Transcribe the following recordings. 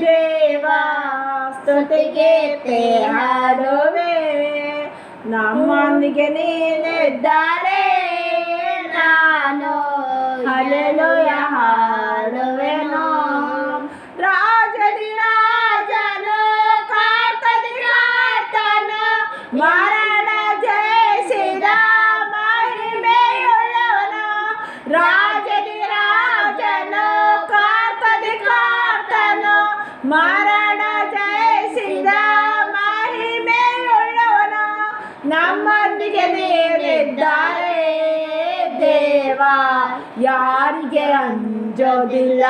ದೇವ ಸ್ತುತಿಗೀತೆ ಹಾಡುವೆ. ನಮ್ಮೊಂದಿಗೆ ನೀನಿದ್ದಾರೆ, ನಾನು ಹಲ್ಲೆಲೂಯಾ ಹಾಡುವೆನು. ರಾಜದಿ ರಾಜನು, ಕರ್ತದಿ ಕರ್ತನು, ಮರಣ ಜಯಿಸಿದ ಮಹಿಮೆಯುಳ್ಳವನು. ರಾಜದಿ ರಾಜನು, ಕರ್ತದಿ ಕರ್ತನು, ಮರಣ ಜಯಿಸಿದ ಮಹಿಮೆಯುಳ್ಳವನು. ನಮ್ಮೊಂದಿಗೆ ನೀನಿದ್ದಾರೆ ದೇವ, ಯಾರಿಗೆ ಅಂಜೋದಿಲ್ಲ.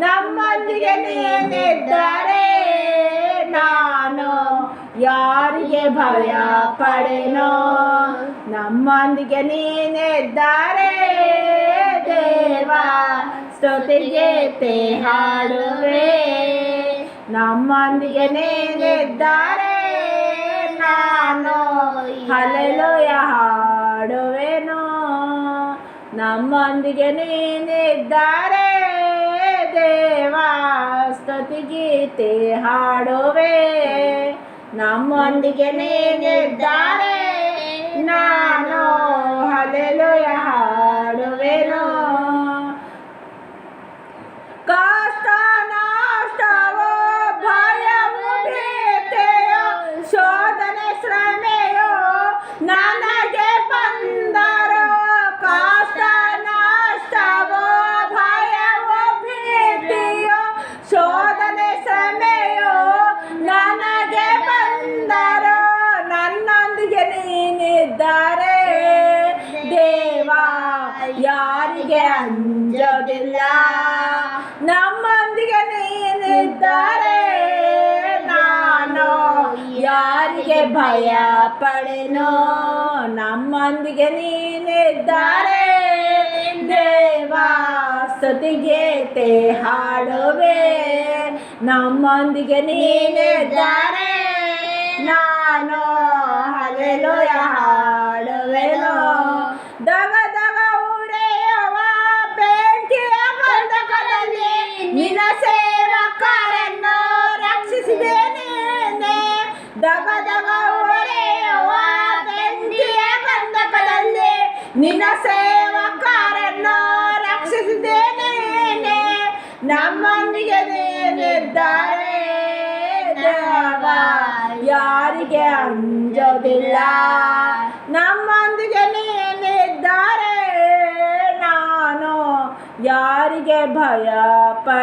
ನಮ್ಮೊಂದಿಗೆ ನೀನಿದ್ದಾರೆ, ನಾನು ಯಾರಿಗೆ ಭಯ ಪಡೆನೋ. ನಮ್ಮೊಂದಿಗೆ ನೀನಿದ್ದಾರೆ ದೇವ, ಸ್ತುತಿಗೀತೆ ಹಾಡುವೆ. ನಮ್ಮೊಂದಿಗೆ ನೀನಿದ್ದಾರೆ, ನಾನು ಹಲ್ಲೆಲೂಯಾ ಹಾಡುವೆನು. ನಮ್ಮೊಂದಿಗೆ ನೀನಿದ್ದಾರೆ ದೇವ, ಸ್ತುತಿಗೀತೆ ಹಾಡುವೆ. ನಮ್ಮೊಂದಿಗೆ ನೀನಿದ್ದಾರೆ, ನಾನು ಹಲ್ಲೆಲೂಯಾ ಹಾಡುವೆನು. ಕಷ್ಟ ನಷ್ಟವೋ ಭಯವೋ ಭೀತಿಯೋ ಶೋಧನೆ ಶ್ರಮೆಯೋ ನನಗೆ ಬಂದರು. ಕಷ್ಟ ನಷ್ಟವೋ ಭಯವೋ ಭೀತಿಯೋ ಶೋಧನೆ ಶ್ರಮೆಯೋ ನನಗೆ ಬಂದರು. ನನ್ನೊಂದಿಗೆ ನೀನಿದ್ದಾರೆ ದೇವ, ಯಾರಿಗೆ ಅಂಜೋದಿಲ್ಲ. ನಮ್ಮೊಂದಿಗೆ ನೀನಿದ್ದಾರೆ, ನಾನು ಯಾರಿಗೆ ಭಯ ಪಡೆನೋ. ನಮ್ಮೊಂದಿಗೆ ನೀನಿದ್ದಾರೆ ದೇವ, ಸ್ತುತಿಗೀತೆ ಹಾಡುವೆ. ನಮ್ಮೊಂದಿಗೆ ನೀನಿದ್ದಾರೆ, ನಾನು ಹಲ್ಲೆಲೂಯಾ ಹಾಡುವೆನು. ದಗ ದಗ ಉರಿಯುವ ಬೆಂಕಿಯ ಗಂಧಕದಲ್ಲಿ ನಿನ್ನ ಸೇವಕರನ್ನು ರಕ್ಷಿಸಿದೆ ನೀನೆ. ದಗ ದಗ ಉರಿಯುವ ಬೆಂಕಿಯ ಗಂಧಕದಲ್ಲಿ ನಿನ್ನ ಸೇವಕರನ್ನು ರಕ್ಷಿಸಿದೆ ನೀನೆ. ನಮ್ಮೊಂದಿಗೆ ನೀನಿದ್ದಾರೆ ದೇವ, ಯಾರಿಗೆ ಅಂಜೋದಿಲ್ಲ. ನಮ್ಮೊಂದಿಗೆ ನೀನಿದ್ದಾರೆ, ನಾನು ಯಾರಿಗೆ ಭಯ ಪಡೆ